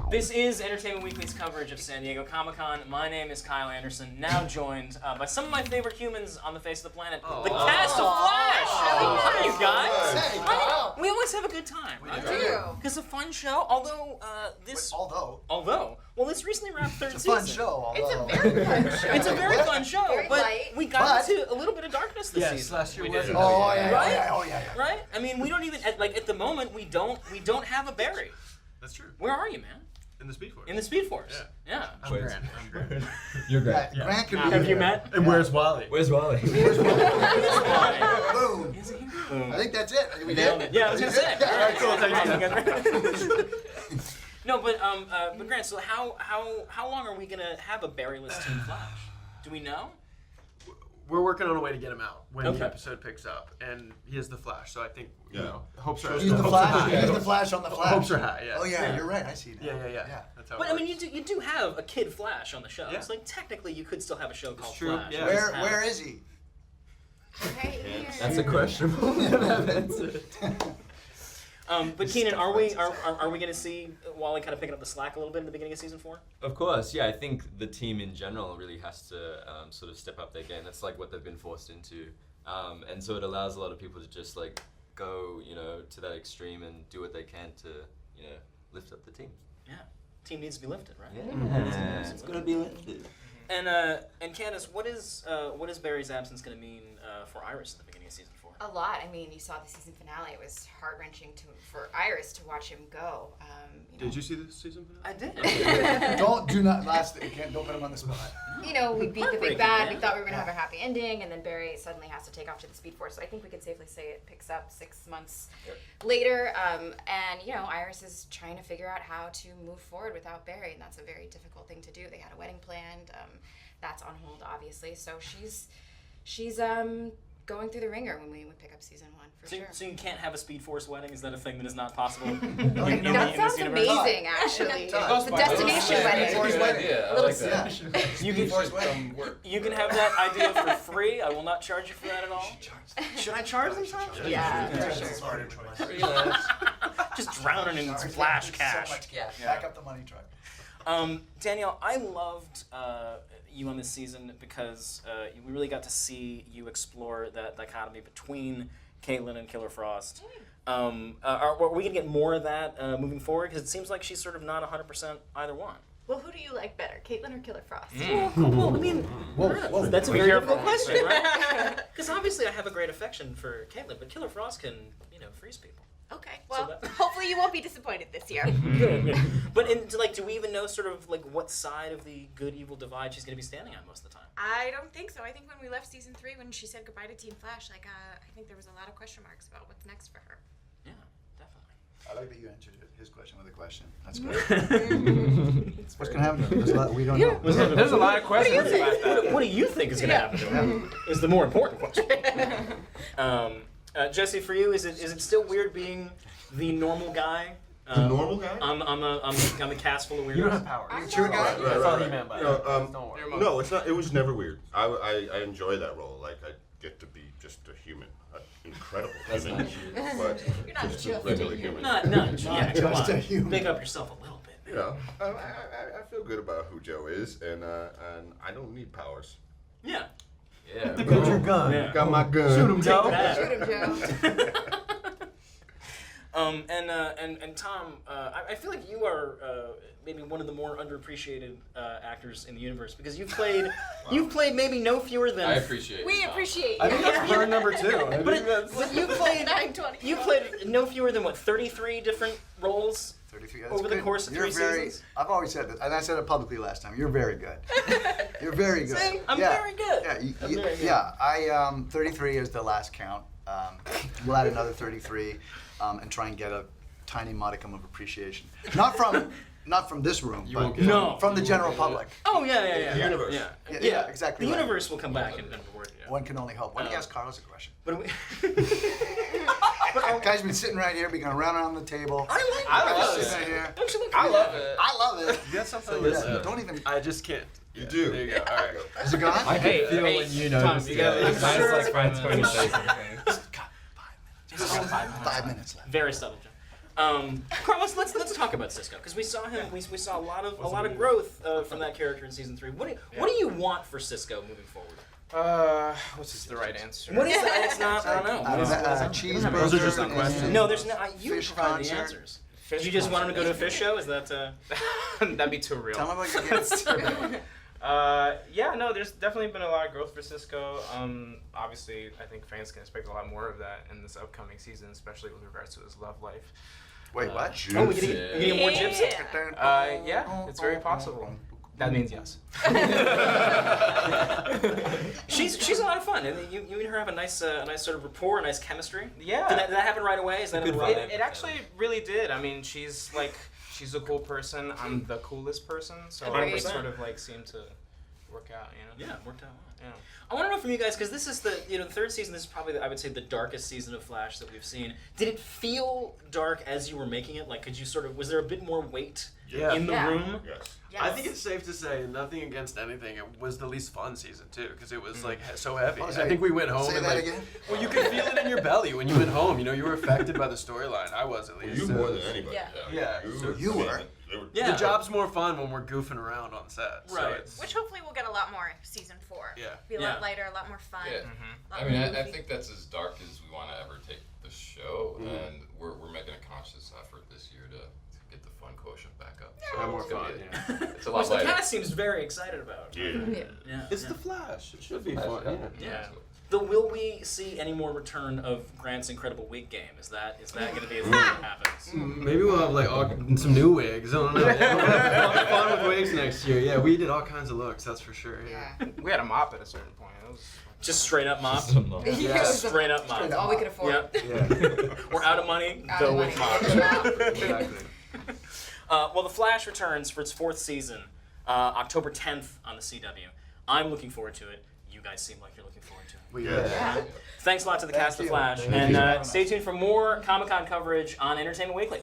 This is Entertainment Weekly's coverage of San Diego Comic-Con. My name is Kyle Anderson, now joined by some of my favorite humans on the face of the planet, the cast of Flash! Hi, you guys! Hey, Kyle! We always have a good time, right? We do. It's a fun show, although well, this recently wrapped third season. It's a fun show, It's a very fun show. It's a very fun show, Very but light. we got into a little bit of darkness this season. last year We was. did. Oh yeah, Right? oh yeah. Right? I mean, we don't even at the moment we don't have a Barry. That's true. Where are you, man? In the Speed Force. In the Speed Force. Yeah. I'm Grant. You're great. Yeah, Grant could be Have you here. met? And where's Wally? Where's Wally? Boom. Is he? I think that's it. We Nailed did. it. Yeah, I was gonna say. All right, cool. Thank you. No, but Grant. So how long are we gonna have a Barry-less Team Flash? Do we know? We're working on a way to get him out when Okay. the episode picks up, and he is the Flash. So I think you know hopes are. He's the hopes are Flash. high. He's the Flash on the Flash. Hopes are high. Yeah. Oh yeah, you're right. I see now. Yeah. That's how. But it I mean, works. you do have a kid Flash on the show. Yeah. It's like technically you could still have a show called true, Flash. yeah. Where is he? Right here. That's a questionable answer. But Keiynan, are we going to see Wally kind of picking up the slack a little bit in the beginning of season 4? Of course, yeah. I think the team in general really has to sort of step up their game. That's like what they've been forced into, and so it allows a lot of people to just like go, to that extreme and do what they can to, lift up the team. Yeah, team needs to be lifted, right? Yeah, it's gonna be lifted. And Candice, what is Barry's absence going to mean for Iris at the beginning of season 4? A lot. I mean, you saw the season finale. It was heart-wrenching for Iris to watch him go. Did you see this season finale? I did. Don't put him on the spot. We beat the big Heartbreaking, bad. man. We thought we were going to have a happy ending, and then Barry suddenly has to take off to the Speed Force. So I think we can safely say it picks up 6 months later. And, Iris is trying to figure out how to move forward without Barry, and that's a very difficult thing to do. They had a wedding planned. That's on hold, obviously. So she's going through the ringer when we pick up season 1, for sure. So you can't have a Speed Force wedding? Is that a thing that is not possible? That sounds amazing, actually. It's a destination wedding. Force wedding. Yeah, I Little like that. You can Force wedding. You can have that idea for free. I will not charge you for that at all. Should I charge them something? Yeah, for sure. Just drowning in Flash cash. So much cash. Back up the money truck. Danielle, I loved you on this season because we really got to see you explore that dichotomy between Caitlin and Killer Frost. Are we going to get more of that moving forward? Because it seems like she's sort of not 100% either one. Well, who do you like better, Caitlin or Killer Frost? Well, I mean, that's a very careful. difficult question, right? Because obviously I have a great affection for Caitlin, but Killer Frost can, freeze people. Okay, well, hopefully you won't be disappointed this year. Good. But do we even know sort of like what side of the good-evil divide she's going to be standing on most of the time? I don't think so. I think when we left season 3, when she said goodbye to Team Flash, I think there was a lot of question marks about what's next for her. Yeah, definitely. I like that you answered his question with a question. That's good. What's going to happen? We don't know. There's a lot of questions about that. What do you think is going to happen to her? Is the more important question. Jesse, for you, is it still weird being the normal guy? The normal guy? I'm a cast full of weirdos. You don't have power. You're a guy? That's all he meant by that. Don't worry. No, it's not. It was never weird. I enjoy that role. Like I get to be just a human, an incredible human, but just a regular human. Not yeah, come just on. a human. Pick up yourself a little bit. I feel good about who Joe is, and I don't need powers. Yeah. Yeah. Get your gun. Yeah. Got my gun. Shoot him, Joe. Shoot him, Joe. And Tom, I feel like you are maybe one of the more underappreciated actors in the universe because you've played maybe no fewer than. I appreciate it. We appreciate you. I think that's burn number 2. But you played 920. you played no fewer than 33 different roles 33. That's over the good. course of You're 3 seasons. I've always said that, and I said it publicly last time. You're very good. You're very good. See? I'm very good. Yeah, I'm very good. yeah. I 33 is the last count. We'll add another 33, and try and get a tiny modicum of appreciation. Not from this room, but won't get No. from the general public. Oh yeah. The universe. Yeah, exactly. The right. universe will come back and reward you. One can only hope. Why don't you ask Carlos a question? But Guys, been sitting right here. We're gonna run around the table. I love Sitting it. right here. Don't you look I love it. I love it. You got something So to listen to. don't even. I just can't. You do. There you go. All right. Is it gone? I can feel hey, when you Tom, notice you it. gotta- I'm It's sure- like Frank's going to say something. Got 5 minutes. Just 5 minutes left. Very subtle, John. Carl, let's talk about Cisco because we saw him. We saw a lot of growth from that character in season 3. What do you want for Cisco moving forward? What's the right answer? What is that? It's not. I don't know. Cheeseburger. Those are just the and questions. No, there's no. You Fish provide the concert. answers. You just want him to go to a fish show? Is that? That'd be too real. Tell me about your kids. Yeah, no, there's definitely been a lot of growth for Cisco. Obviously, I think fans can expect a lot more of that in this upcoming season, especially with regards to his love life. Wait, what? Oh, we get more gypsy. Yeah, it's very possible. That means yes. She's a lot of fun, and you and her have a nice sort of rapport, a nice chemistry. Yeah. Did that happen right away? Is that It actually really did. I mean, she's a cool person. I'm the coolest person, so Agreed. it sort of seemed to work out. You know. Yeah, it worked out well. Yeah. I want to know from you guys because this is the third season. This is probably I would say the darkest season of Flash that we've seen. Did it feel dark as you were making it? Like, could you was there a bit more weight Yeah. in the Yeah. room? Yes. Yes. I think it's safe to say, nothing against anything, it was the least fun season too, because it was so heavy. Oh, I think we went home say and that again? well, you could feel it in your belly when you went home. You know, you were affected by the storyline. I was at Well, least. you so more it than was- anybody. Yeah. Yeah. You were. Yeah. The job's more fun when we're goofing around on set. So Right. it's, Which hopefully we'll get a lot more season 4. Yeah. Be a Yeah. lot lighter, a lot more fun. Yeah. a lot I mean, more I goofy. think that's as dark as we want to ever take the show, and we're making a conscious effort this year to get the fun quotient back up. So have more it's gonna fun. be- Yeah. It's a Which lot the lighter. cast seems very excited about. Yeah. Yeah. It's yeah. the Flash. It should be Flash, fun. yeah. Yeah. Will we see any more return of Grant's incredible wig game? Is that going to be a thing that happens? Maybe we'll have some new wigs. I don't know. We'll have fun with wigs next year. Yeah, we did all kinds of looks. That's for sure. Yeah. We had a mop at a certain point. It was Just straight up mop. Yeah. Just straight up mop. That's all we could afford. Yep. Yeah. We're out of money. Out Go of with money. mop. Exactly. Well, The Flash returns for its 4th season, October 10th on the CW. I'm looking forward to it. You guys seem like you're looking forward to it. Yes. Yeah. Thanks a lot to the cast of you. Flash, Thank and you very much. stay tuned for more Comic-Con coverage on Entertainment Weekly.